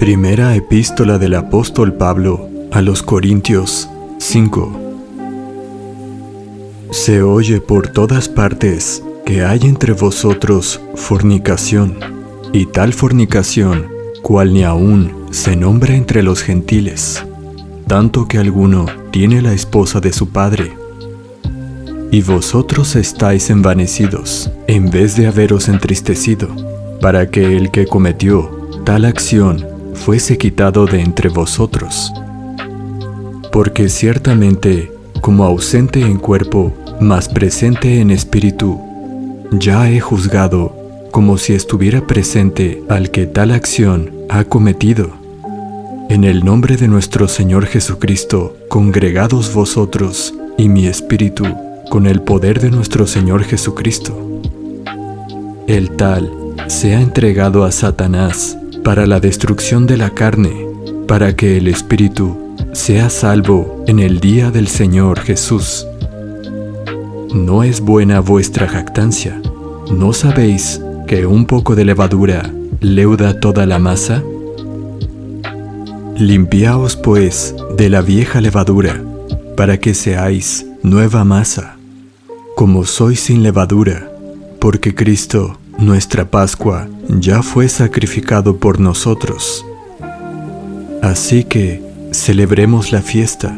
Primera epístola del apóstol Pablo a los Corintios 5. Se oye por todas partes que hay entre vosotros fornicación, y tal fornicación, cual ni aun se nombra entre los gentiles, tanto que alguno tiene la esposa de su padre. Y vosotros estáis envanecidos, en vez de haberos entristecido, para que el que cometió tal acción fuese quitado de entre vosotros. Porque ciertamente, como ausente en cuerpo, mas presente en espíritu, ya he juzgado, como si estuviera presente al que tal acción ha cometido. En el nombre de nuestro Señor Jesucristo, congregados vosotros y mi espíritu, con el poder de nuestro Señor Jesucristo. El tal se ha entregado a Satanás para la destrucción de la carne, para que el espíritu sea salvo en el día del Señor Jesús. ¿No es buena vuestra jactancia? ¿No sabéis que un poco de levadura leuda toda la masa? Limpiaos pues de la vieja levadura, para que seáis nueva masa, como sois sin levadura, porque Cristo, nuestra Pascua, ya fue sacrificado por nosotros. Así que celebremos la fiesta,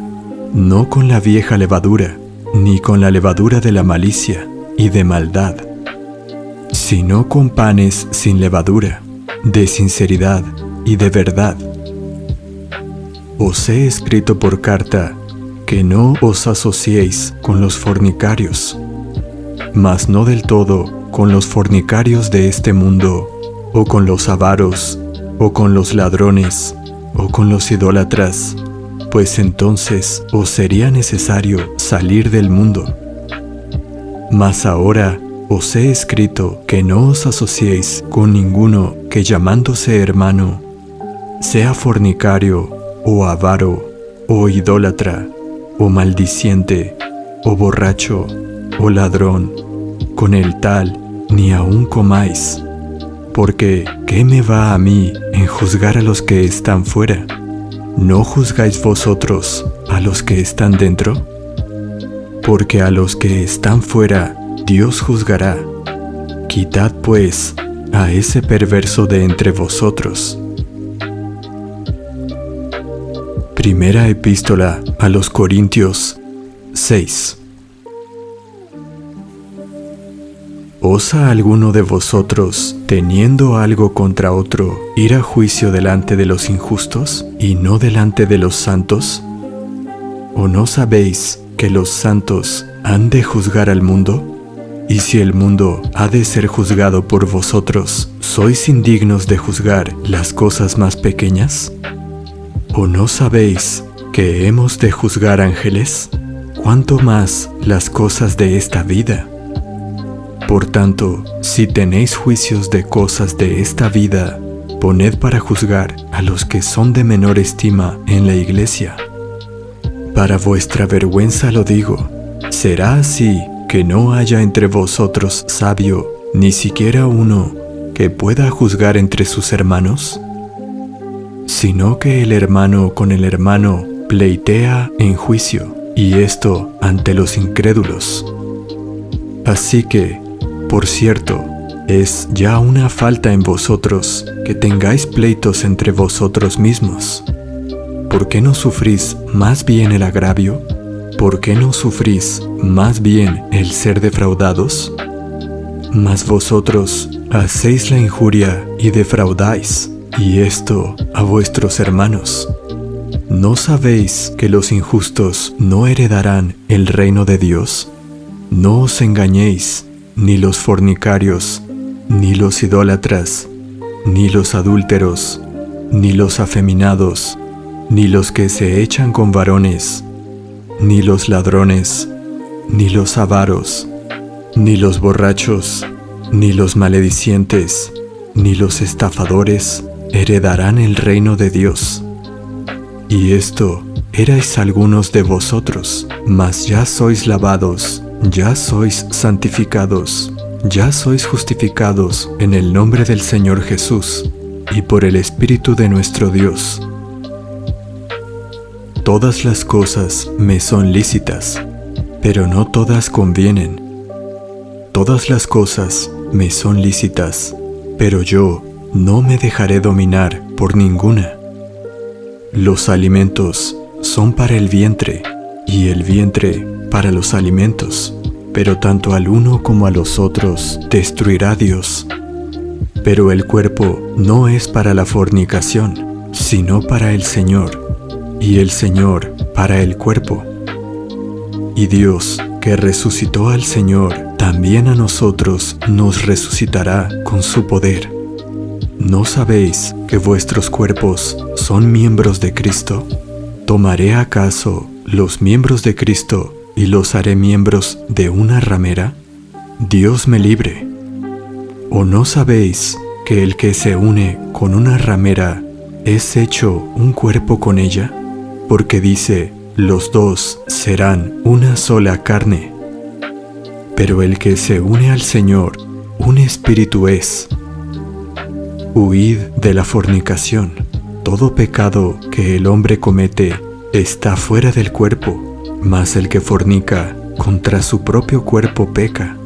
no con la vieja levadura, ni con la levadura de la malicia y de maldad, sino con panes sin levadura, de sinceridad y de verdad. Os he escrito por carta que no os asociéis con los fornicarios, mas no del todo con los fornicarios de este mundo, o con los avaros, o con los ladrones, o con los idólatras, pues entonces os sería necesario salir del mundo. Mas ahora os he escrito que no os asociéis con ninguno que llamándose hermano, sea fornicario, o avaro, o idólatra, o maldiciente, o borracho, o ladrón. Con el tal ni aun comáis, porque ¿qué me va a mí en juzgar a los que están fuera? ¿No juzgáis vosotros a los que están dentro? Porque a los que están fuera Dios juzgará. Quitad pues a ese perverso de entre vosotros. Primera epístola a los Corintios 6. ¿Osa alguno de vosotros, teniendo algo contra otro, ir a juicio delante de los injustos y no delante de los santos? ¿O no sabéis que los santos han de juzgar al mundo? Y si el mundo ha de ser juzgado por vosotros, ¿sois indignos de juzgar las cosas más pequeñas? ¿O no sabéis que hemos de juzgar ángeles? ¿Cuánto más las cosas de esta vida? Por tanto, si tenéis juicios de cosas de esta vida, poned para juzgar a los que son de menor estima en la iglesia. Para vuestra vergüenza lo digo, ¿será así que no haya entre vosotros sabio, ni siquiera uno, que pueda juzgar entre sus hermanos? Sino que el hermano con el hermano pleitea en juicio, y esto ante los incrédulos. Así que, por cierto, es ya una falta en vosotros que tengáis pleitos entre vosotros mismos. ¿Por qué no sufrís más bien el agravio? ¿Por qué no sufrís más bien el ser defraudados? Mas vosotros hacéis la injuria y defraudáis, y esto a vuestros hermanos. ¿No sabéis que los injustos no heredarán el reino de Dios? No os engañéis, ni los fornicarios, ni los idólatras, ni los adúlteros, ni los afeminados, ni los que se echan con varones, ni los ladrones, ni los avaros, ni los borrachos, ni los maledicientes, ni los estafadores heredarán el reino de Dios. Y esto erais algunos de vosotros, mas ya sois lavados, ya sois santificados, ya sois justificados en el nombre del Señor Jesús y por el Espíritu de nuestro Dios. Todas las cosas me son lícitas, pero no todas convienen. Todas las cosas me son lícitas, pero yo no me dejaré dominar por ninguna. Los alimentos son para el vientre, y el vientre para los alimentos, pero tanto al uno como a los otros destruirá Dios. Pero el cuerpo no es para la fornicación, sino para el Señor, y el Señor para el cuerpo. Y Dios, que resucitó al Señor, también a nosotros nos resucitará con su poder. ¿No sabéis que vuestros cuerpos son miembros de Cristo? ¿Tomaré acaso los miembros de Cristo y los haré miembros de una ramera? Dios me libre. ¿O no sabéis que el que se une con una ramera es hecho un cuerpo con ella? Porque dice, los dos serán una sola carne. Pero el que se une al Señor, un espíritu es. Huid de la fornicación. Todo pecado que el hombre comete está fuera del cuerpo, mas el que fornica contra su propio cuerpo peca.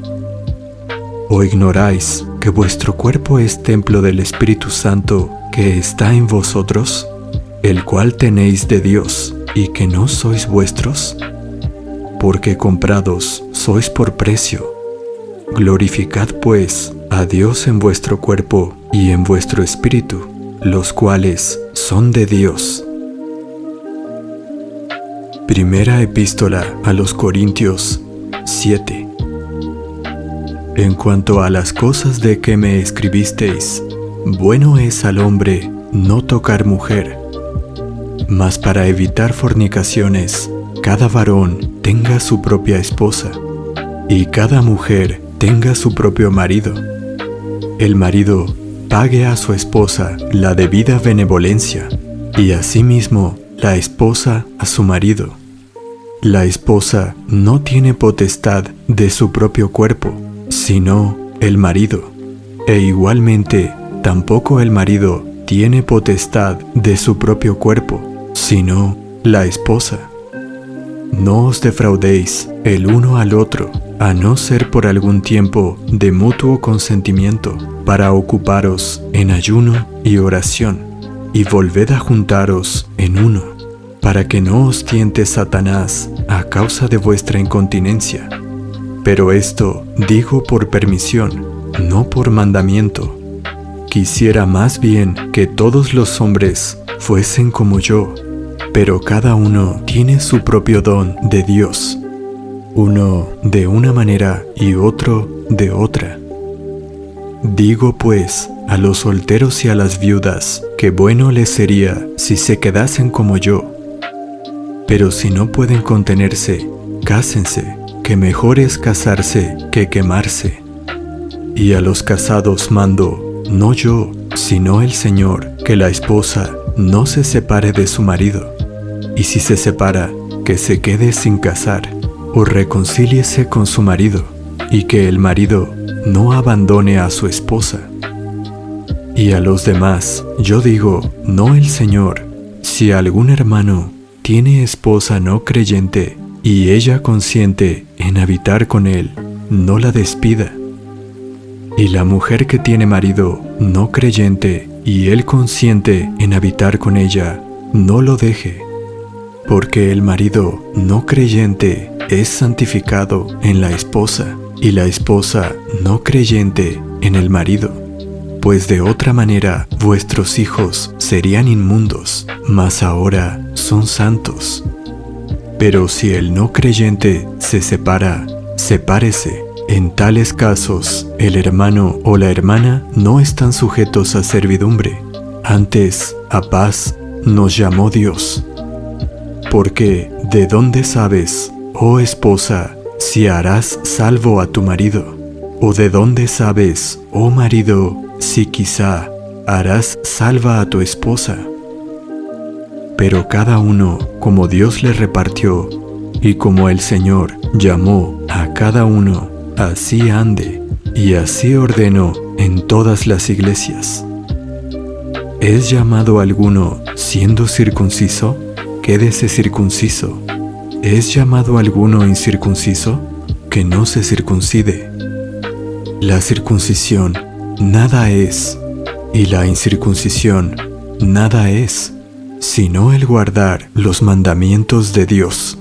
¿O ignoráis que vuestro cuerpo es templo del Espíritu Santo que está en vosotros, el cual tenéis de Dios, y que no sois vuestros? Porque comprados sois por precio. Glorificad pues a Dios en vuestro cuerpo y en vuestro espíritu, los cuales son de Dios. Primera Epístola a los Corintios 7. En cuanto a las cosas de que me escribisteis, bueno es al hombre no tocar mujer, mas para evitar fornicaciones, cada varón tenga su propia esposa, y cada mujer tenga su propio marido. El marido pague a su esposa la debida benevolencia, y asimismo la esposa a su marido. La esposa no tiene potestad de su propio cuerpo, sino el marido, e igualmente tampoco el marido tiene potestad de su propio cuerpo, sino la esposa. No os defraudéis el uno al otro, a no ser por algún tiempo de mutuo consentimiento, para ocuparos en ayuno y oración, y volved a juntaros en uno, para que no os tiente Satanás a causa de vuestra incontinencia. Pero esto digo por permisión, no por mandamiento. Quisiera más bien que todos los hombres fuesen como yo, pero cada uno tiene su propio don de Dios, uno de una manera y otro de otra. Digo pues a los solteros y a las viudas que bueno les sería si se quedasen como yo. Pero si no pueden contenerse, cásense, que mejor es casarse que quemarse. Y a los casados mando, no yo, sino el Señor, que la esposa no se separe de su marido, y si se separa, que se quede sin casar, o reconcíliese con su marido, y que el marido no abandone a su esposa. Y a los demás, yo digo, no el Señor, si algún hermano tiene esposa no creyente, y ella consiente en habitar con él, no la despida. Y la mujer que tiene marido no creyente, y él consiente en habitar con ella, no lo deje. Porque el marido no creyente es santificado en la esposa, y la esposa no creyente en el marido. Pues de otra manera vuestros hijos serían inmundos, mas ahora son santos. Pero si el no creyente se separa, sepárese. En tales casos, el hermano o la hermana no están sujetos a servidumbre. Antes, a paz nos llamó Dios. Porque, ¿de dónde sabes, oh esposa, si harás salvo a tu marido? ¿O de dónde sabes, oh marido, si quizá harás salva a tu esposa? Pero cada uno, como Dios le repartió, y como el Señor llamó a cada uno, así ande, y así ordenó en todas las iglesias. ¿es llamado alguno siendo circunciso? Quédese circunciso. ¿Es llamado alguno incircunciso? Que no se circuncide. La circuncisión nada es, y la incircuncisión nada es, sino el guardar los mandamientos de Dios.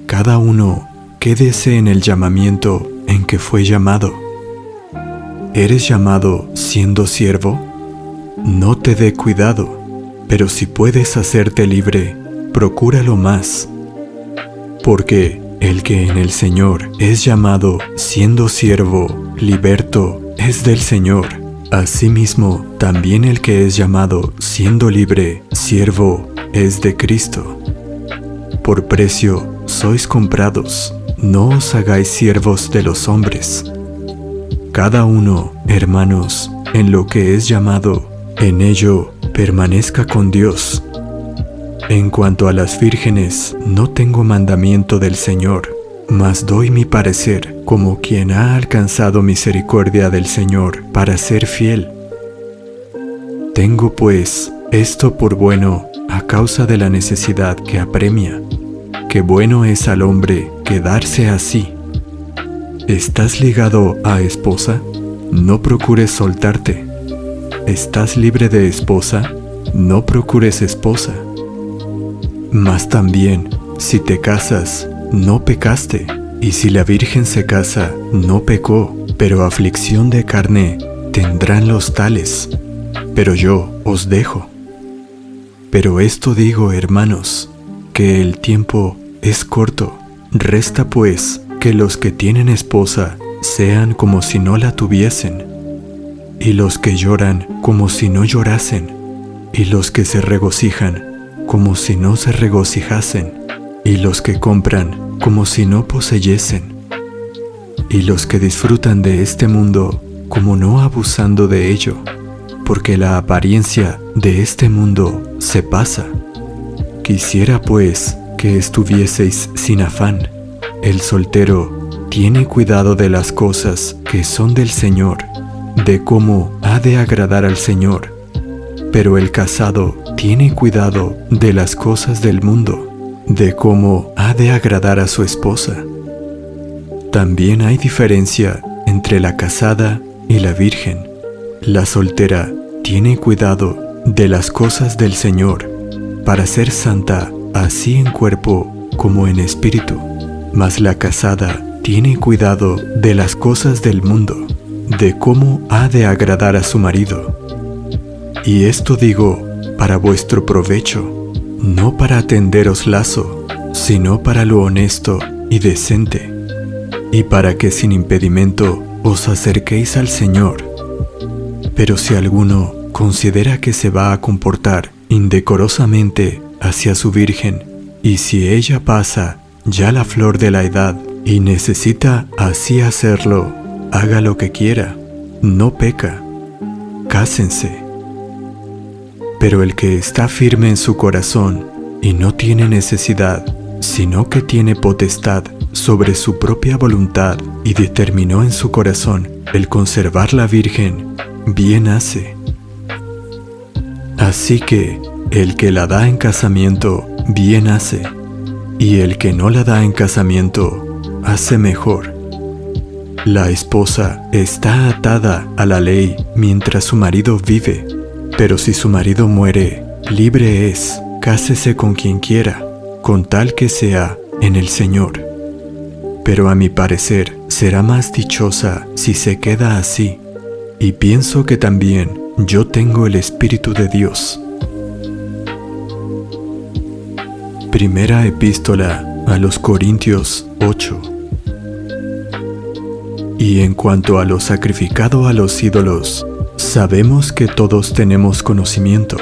Cada uno quédese en el llamamiento en que fue llamado. ¿Eres llamado siendo siervo? No te dé cuidado, pero si puedes hacerte libre, procúralo más. Porque el que en el Señor es llamado siendo siervo, liberto, es del Señor. Asimismo, también el que es llamado siendo libre, siervo, es de Cristo. Por precio sois comprados, no os hagáis siervos de los hombres. Cada uno, hermanos, en lo que es llamado, en ello permanezca con Dios. En cuanto a las vírgenes, no tengo mandamiento del Señor, mas doy mi parecer como quien ha alcanzado misericordia del Señor para ser fiel. Tengo pues esto por bueno a causa de la necesidad que apremia, que bueno es al hombre quedarse así. ¿Estás ligado a esposa? No procures soltarte. ¿Estás libre de esposa? No procures esposa. Mas también, si te casas, no pecaste, y si la virgen se casa, no pecó, pero aflicción de carne tendrán los tales. Pero yo os dejo. Pero esto digo, hermanos, que el tiempo es corto. Resta pues que los que tienen esposa sean como si no la tuviesen, y los que lloran como si no llorasen, y los que se regocijan como si no se regocijasen, y los que compran como si no poseyesen, y los que disfrutan de este mundo como no abusando de ello, porque la apariencia de este mundo se pasa. Quisiera pues que estuvieseis sin afán. El soltero tiene cuidado de las cosas que son del Señor, de cómo ha de agradar al Señor, pero el casado tiene cuidado de las cosas del mundo, de cómo ha de agradar a su esposa. También hay diferencia entre la casada y la virgen. La soltera tiene cuidado de las cosas del Señor, para ser santa así en cuerpo como en espíritu, mas la casada tiene cuidado de las cosas del mundo, de cómo ha de agradar a su marido. Y esto digo para vuestro provecho, no para tenderos lazo, sino para lo honesto y decente, y para que sin impedimento os acerquéis al Señor. Pero si alguno considera que se va a comportar indecorosamente hacia su virgen, y si ella pasa ya la flor de la edad y necesita así hacerlo, haga lo que quiera, no peca. Cásense. Pero el que está firme en su corazón y no tiene necesidad, sino que tiene potestad sobre su propia voluntad y determinó en su corazón el conservar la virgen, bien hace. Así que el que la da en casamiento, bien hace, y el que no la da en casamiento, hace mejor. La esposa está atada a la ley mientras su marido vive, pero si su marido muere, libre es, cásese con quien quiera, con tal que sea en el Señor. Pero a mi parecer será más dichosa si se queda así, y pienso que también yo tengo el Espíritu de Dios. Primera Epístola a los Corintios 8. Y en cuanto a lo sacrificado a los ídolos, sabemos que todos tenemos conocimiento.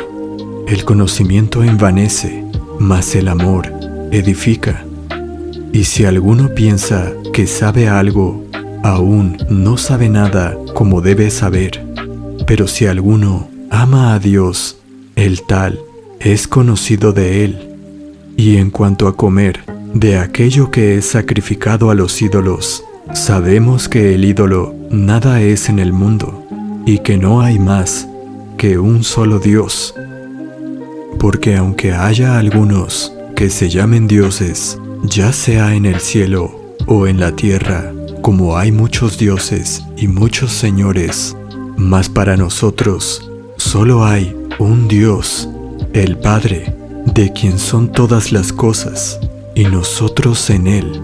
El conocimiento envanece, mas el amor edifica. Y si alguno piensa que sabe algo, aún no sabe nada como debe saber. Pero si alguno ama a Dios, el tal es conocido de Él. Y en cuanto a comer, de aquello que es sacrificado a los ídolos, sabemos que el ídolo nada es en el mundo, y que no hay más, que un solo Dios. Porque aunque haya algunos que se llamen dioses, ya sea en el cielo o en la tierra, como hay muchos dioses y muchos señores, mas para nosotros solo hay un Dios, el Padre, de quien son todas las cosas, y nosotros en Él,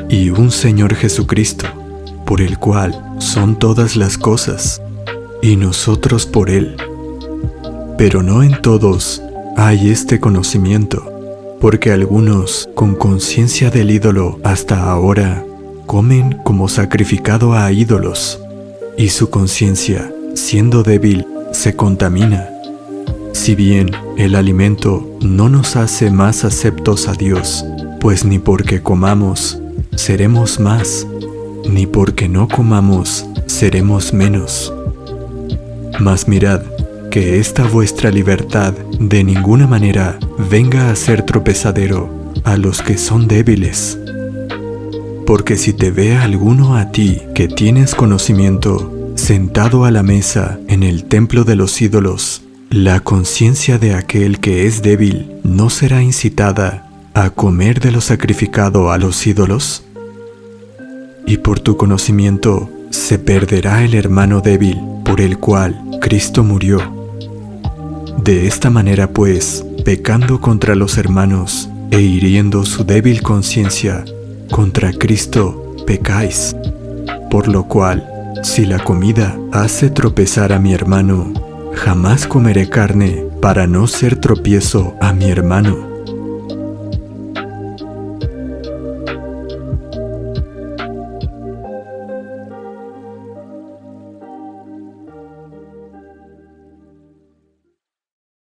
y un Señor Jesucristo, por el cual son todas las cosas, y nosotros por Él. Pero no en todos hay este conocimiento, porque algunos, con conciencia del ídolo hasta ahora, comen como sacrificado a ídolos, y su conciencia, siendo débil, se contamina. Si bien el alimento no nos hace más aceptos a Dios, pues ni porque comamos seremos más, ni porque no comamos seremos menos. Mas mirad que esta vuestra libertad de ninguna manera venga a ser tropezadero a los que son débiles. Porque si te ve alguno a ti que tienes conocimiento, sentado a la mesa en el templo de los ídolos, la conciencia de aquel que es débil no será incitada a comer de lo sacrificado a los ídolos. Y por tu conocimiento se perderá el hermano débil por el cual Cristo murió. De esta manera pues, pecando contra los hermanos e hiriendo su débil conciencia, contra Cristo pecáis. Por lo cual, si la comida hace tropezar a mi hermano, jamás comeré carne para no ser tropiezo a mi hermano.